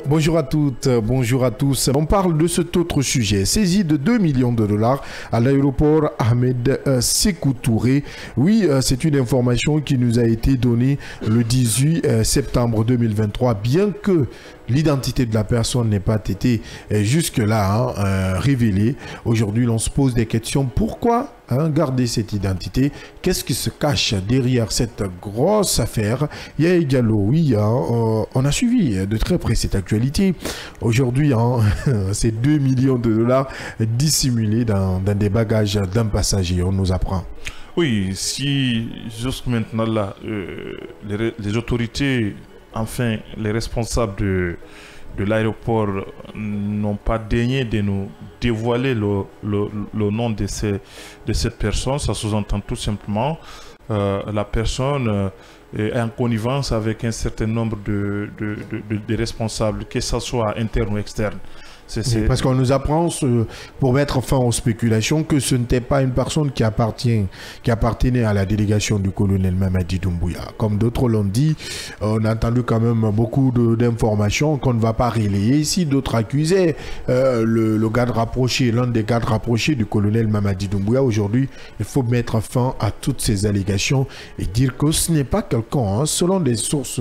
Bonjour à toutes, bonjour à tous. On parle de cet autre sujet. Saisie de 2 millions de dollars à l'aéroport Ahmed Sékou Touré. Oui, c'est une information qui nous a été donnée le 18 septembre 2023, bien que l'identité de la personne n'ait pas été jusque-là révélée. Aujourd'hui, l'on se pose des questions. Pourquoi garder cette identité? Qu'est-ce qui se cache derrière cette grosse affaire? Il y a également, oui, on a suivi de très près cette actualité. Aujourd'hui, c'est 2 millions de dollars dissimulés dans des bagages d'un passager, on nous apprend. Oui, si jusque maintenant là, les autorités, enfin les responsables de l'aéroport n'ont pas daigné de nous dévoiler le nom de cette personne, ça sous-entend tout simplement la personne est en connivence avec un certain nombre de responsables, que ce soit interne ou externe. Oui, parce qu'on nous apprend, pour mettre fin aux spéculations, que ce n'était pas une personne qui appartenait à la délégation du colonel Mamadi Doumbouya. Comme d'autres l'ont dit, on a entendu quand même beaucoup d'informations qu'on ne va pas relayer ici. D'autres accusaient le garde rapproché, l'un des gardes rapprochés du colonel Mamadi Doumbouya. Aujourd'hui, il faut mettre fin à toutes ces allégations et dire que ce n'est pas quelqu'un, selon des sources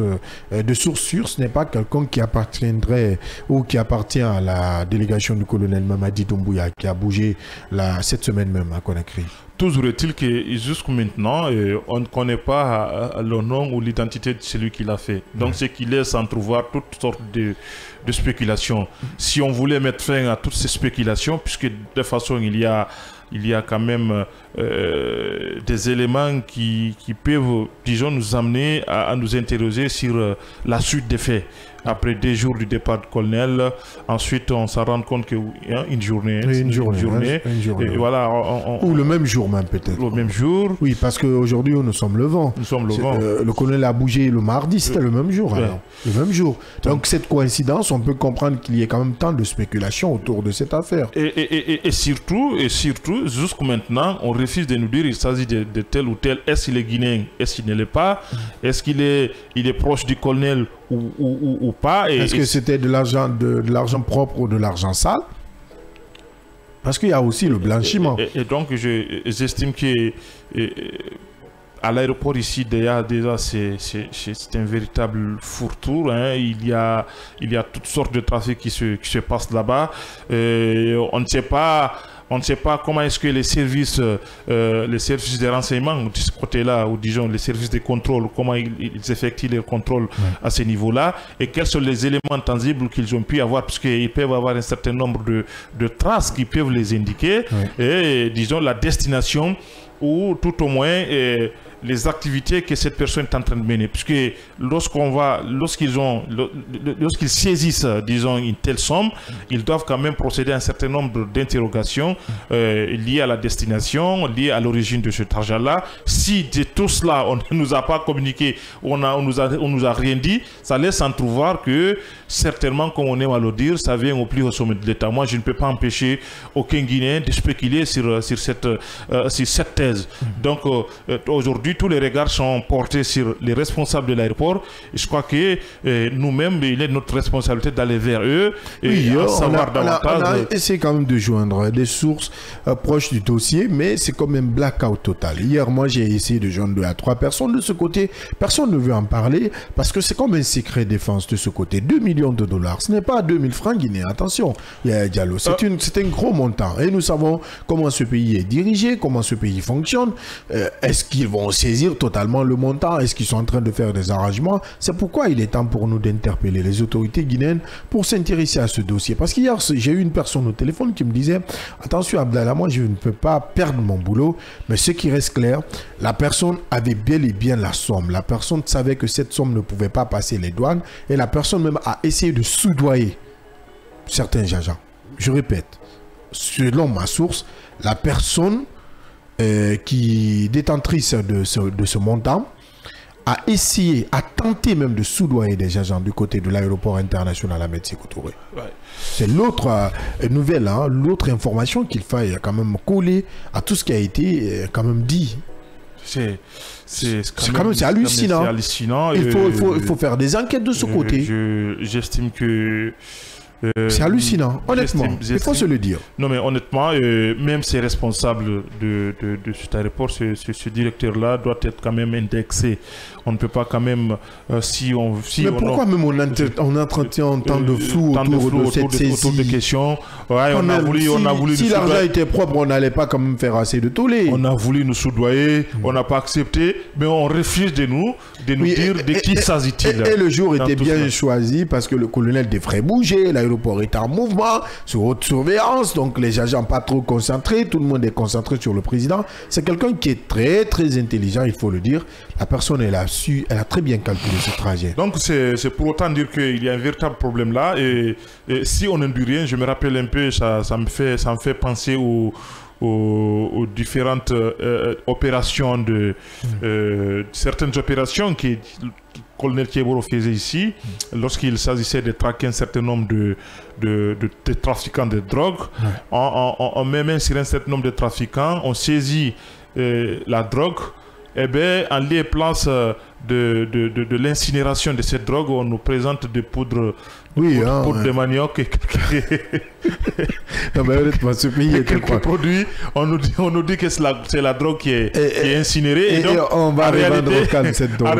de sources sûres, ce n'est pas quelqu'un qui appartiendrait ou qui appartient à la délégation du colonel Mamadi Doumbouya qui a bougé cette semaine même à Conakry. Toujours est-il que jusqu'à maintenant, on ne connaît pas le nom ou l'identité de celui qui l'a fait. Donc, ce qui laisse entrevoir toutes sortes de spéculations. Si on voulait mettre fin à toutes ces spéculations, puisque de toute façon, il y a quand même des éléments qui peuvent, disons, nous amener à nous interroger sur la suite des faits. Après 2 jours du départ du colonel, ensuite on s'en rend compte qu'une journée. Et voilà, ou le même jour même peut-être. Le même jour. Oui, parce qu'aujourd'hui nous sommes le vent. Nous sommes le vent. Le colonel a bougé le mardi, c'était le même jour. Alors, le même jour. Donc cette coïncidence, on peut comprendre qu'il y ait quand même tant de spéculations autour de cette affaire. Et surtout, jusqu'à maintenant, on refuse de nous dire il s'agit de tel ou tel. Est-ce qu'il est guinéen? Est-ce qu'il ne l'est pas? Est-ce qu'il est proche du colonel ou pas? Est-ce que c'était de l'argent propre ou de l'argent sale? Parce qu'il y a aussi le blanchiment. Et donc, j'estime que à l'aéroport ici, déjà c'est un véritable fourre-tout. Il y a toutes sortes de trafics qui se passent là-bas. On ne sait pas comment est-ce que les services de renseignement de ce côté-là, ou disons les services de contrôle, comment ils effectuent leur contrôle à ce niveau-là, et quels sont les éléments tangibles qu'ils ont pu avoir, parce qu'ils peuvent avoir un certain nombre de traces qui peuvent les indiquer, et disons la destination, ou tout au moins les activités que cette personne est en train de mener. Puisque lorsqu'ils saisissent, disons, une telle somme, ils doivent quand même procéder à un certain nombre d'interrogations liées à la destination, liées à l'origine de cet argent-là. Si de tout cela, on ne nous a pas communiqué, on nous a rien dit, ça laisse entrevoir que certainement, comme on aime à le dire, ça vient au plus haut sommet de l'État. Moi, je ne peux pas empêcher aucun Guinéen de spéculer sur cette thèse. Donc, aujourd'hui, tous les regards sont portés sur les responsables de l'aéroport. Je crois que nous-mêmes, il est notre responsabilité d'aller vers eux et savoir davantage. On a essayé quand même de joindre des sources proches du dossier, mais c'est comme un blackout total. Hier, moi, j'ai essayé de joindre 2 à 3 personnes de ce côté. Personne ne veut en parler parce que c'est comme un secret défense de ce côté. 2 millions de dollars, ce n'est pas 2000 francs guinéens. Attention, Diallo, c'est un gros montant. Et nous savons comment ce pays est dirigé, comment ce pays fonctionne. Est-ce qu'ils vont saisir totalement le montant? Est-ce qu'ils sont en train de faire des arrangements? C'est pourquoi il est temps pour nous d'interpeller les autorités guinéennes pour s'intéresser à ce dossier. Parce qu'hier, j'ai eu une personne au téléphone qui me disait « Attention Abdallah, moi je ne peux pas perdre mon boulot. » Mais ce qui reste clair, la personne avait bel et bien la somme. La personne savait que cette somme ne pouvait pas passer les douanes. Et la personne même a essayé de soudoyer certains agents. Je répète, selon ma source, la personne qui détentrice de ce montant a essayé, a tenté même de soudoyer des agents du côté de l'aéroport international Ahmed Sékou Touré. C'est l'autre nouvelle, l'autre information qu'il faille quand même coller à tout ce qui a été quand même dit C'est quand même hallucinant. C'est hallucinant. Il faut faire des enquêtes de ce côté. J'estime que... c'est hallucinant, honnêtement. Il faut se le dire. Non, mais honnêtement, même ces responsables de cet aéroport, ce directeur-là doit être quand même indexé. On ne peut pas quand même, mais pourquoi même on entretient tant de flou autour de cette saisie? Autour de questions. Ouais, on a voulu si l'argent était propre, on n'allait pas quand même faire assez de tollé. On a voulu nous soudoyer, on n'a pas accepté, mais on refuse de nous dire de qui s'agit-il. Et le jour était bien choisi parce que le colonel devrait bouger, l'aéroport est en mouvement, sous haute surveillance, donc les agents pas trop concentrés, tout le monde est concentré sur le président. C'est quelqu'un qui est très très intelligent, il faut le dire. La personne, elle a très bien calculé ce trajet. Donc c'est pour autant dire qu'il y a un véritable problème là, et si on ne dit rien, je me rappelle un peu, ça me fait penser aux différentes opérations certaines opérations que le colonel Kieboro faisait ici, lorsqu'il s'agissait de traquer un certain nombre de trafiquants de drogue. On met même sur un certain nombre de trafiquants, on saisit la drogue. Eh bien, en lieu et place de l'incinération de cette drogue, on nous présente des poudres, de manioc. Non, mais honnêtement, ce pays est quelques produits, on nous dit que c'est la drogue qui est incinérée. Et donc, on va revendre au calme cette drogue.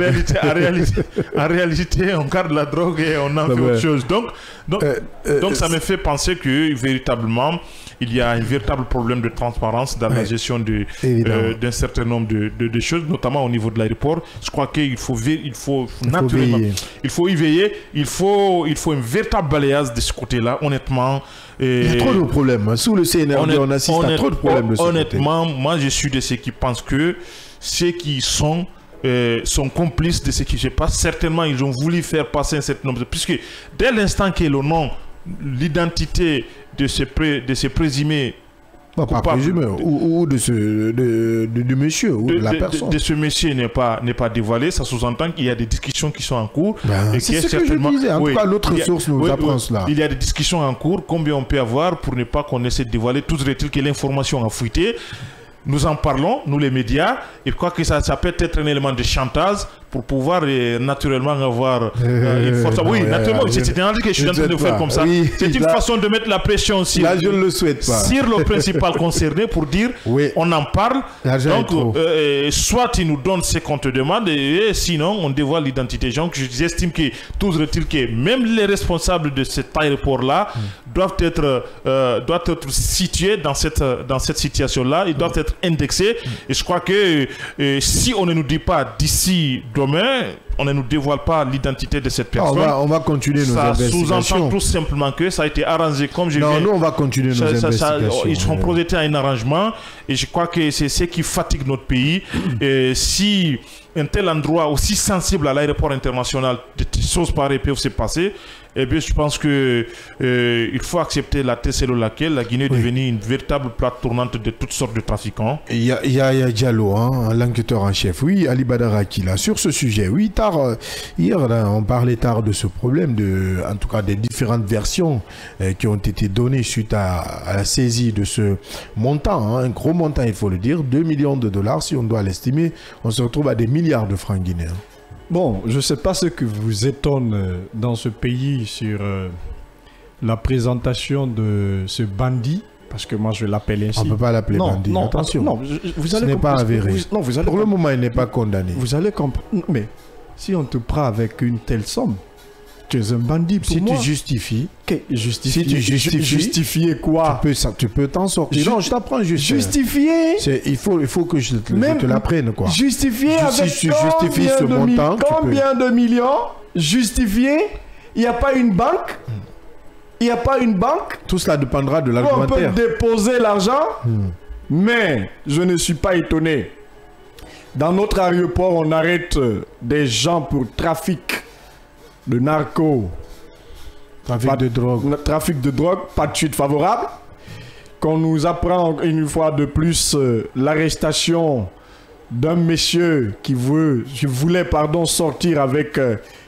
En réalité, on garde la drogue et on en fait autre chose. Donc ça me fait penser que véritablement, il y a un véritable problème de transparence dans la gestion d'un certain nombre de choses, notamment au niveau de l'aéroport. Je crois qu'il faut naturellement, il faut y veiller, il faut un véritable balayage de ce côté-là, honnêtement. Il y a trop de problèmes. Sous le CNRD, on assiste à trop de problèmes de ce côté. Honnêtement, moi je suis de ceux qui pensent que ceux qui sont complices de ce qui se passe, certainement ils ont voulu faire passer un certain nombre de... Puisque dès l'instant que le nom, l'identité de ce présumé pas présumé, ou de monsieur, ou de la personne. De ce monsieur n'est pas dévoilé, ça sous-entend qu'il y a des discussions qui sont en cours. C'est ce que je disais, en tout cas l'autre source nous apprend cela. Il y a des discussions en cours, combien on peut avoir pour ne pas qu'on essaie de dévoiler, tout serait-il que l'information a fuité. Nous en parlons, nous les médias, et je crois que ça peut être un élément de chantage pour pouvoir naturellement avoir une force. Oui, naturellement, c'est un truc que je suis en train de faire comme ça. Oui, c'est une façon de mettre la pression sur, là, je ne le souhaite pas. Sur le principal concerné pour dire on en parle. Donc, soit il nous donne ce qu'on te demande, et sinon on dévoile l'identité. Donc, j'estime que toujours est-il que même les responsables de cet aéroport-là doivent être situés dans cette situation-là. Ils doivent être indexés. Et je crois que si on ne nous dit pas d'ici demain, on ne nous dévoile pas l'identité de cette personne. On va continuer nos investigations. Ça sous-entend tout simplement que ça a été arrangé comme je Non, nous on va continuer nos investigations. Ils sont projetés à un arrangement et je crois que c'est ce qui fatigue notre pays. Et si un tel endroit aussi sensible à l'aéroport international, des choses pareilles peuvent se passer, eh bien, je pense que il faut accepter la thèse selon laquelle la Guinée est devenue une véritable plate tournante de toutes sortes de trafiquants. Il y a Diallo, l'enquêteur en chef. Oui, Ali Badaraki, là, sur ce sujet. Oui, hier, là, on parlait tard de ce problème, en tout cas des différentes versions qui ont été données suite à la saisie de ce montant, un gros montant, il faut le dire, 2 millions de dollars, si on doit l'estimer. On se retrouve à des milliards de francs guinéens. Bon, je ne sais pas ce que vous étonne dans ce pays sur la présentation de ce bandit, parce que moi je l'appelle ainsi. On ne peut pas l'appeler bandit, non, attention. Non, ce n'est pas avéré. Pour le moment, il n'est pas condamné. Vous allez comprendre. Mais si on te prend avec une telle somme, tu es un bandit pour moi. Si tu justifies. Si tu justifies quoi? Tu peux t'en sortir. Non, je t'apprends juste. Justifier? Il faut que je te l'apprenne, quoi. Justifier avec si tu justifies ce montant, combien de millions? Justifier? Il n'y a pas une banque? Il n'y a pas une banque? Tout cela dépendra de l'argumentaire. On peut déposer l'argent, mais je ne suis pas étonné. Dans notre aéroport, on arrête des gens pour trafic de narco, trafic de drogue, pas de suite favorable. Qu'on nous apprend une fois de plus l'arrestation d'un monsieur qui voulait sortir avec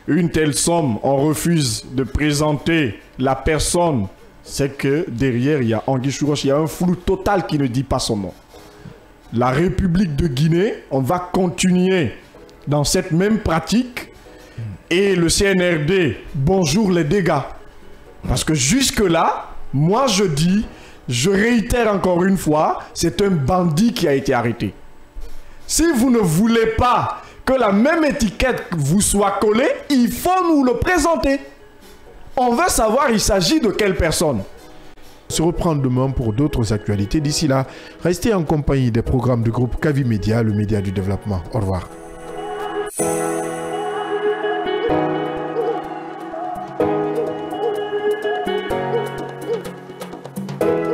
une telle somme. On refuse de présenter la personne. C'est que derrière, il y a Anguille Chouroche, il y a un flou total qui ne dit pas son nom. la République de Guinée, on va continuer dans cette même pratique. Et le CNRD, bonjour les dégâts. Parce que jusque-là, moi je dis, je réitère encore une fois, c'est un bandit qui a été arrêté. Si vous ne voulez pas que la même étiquette vous soit collée, il faut nous le présenter. On veut savoir il s'agit de quelle personne. On se reprend demain pour d'autres actualités. D'ici là, restez en compagnie des programmes du groupe Kavi Média, le média du développement. Au revoir.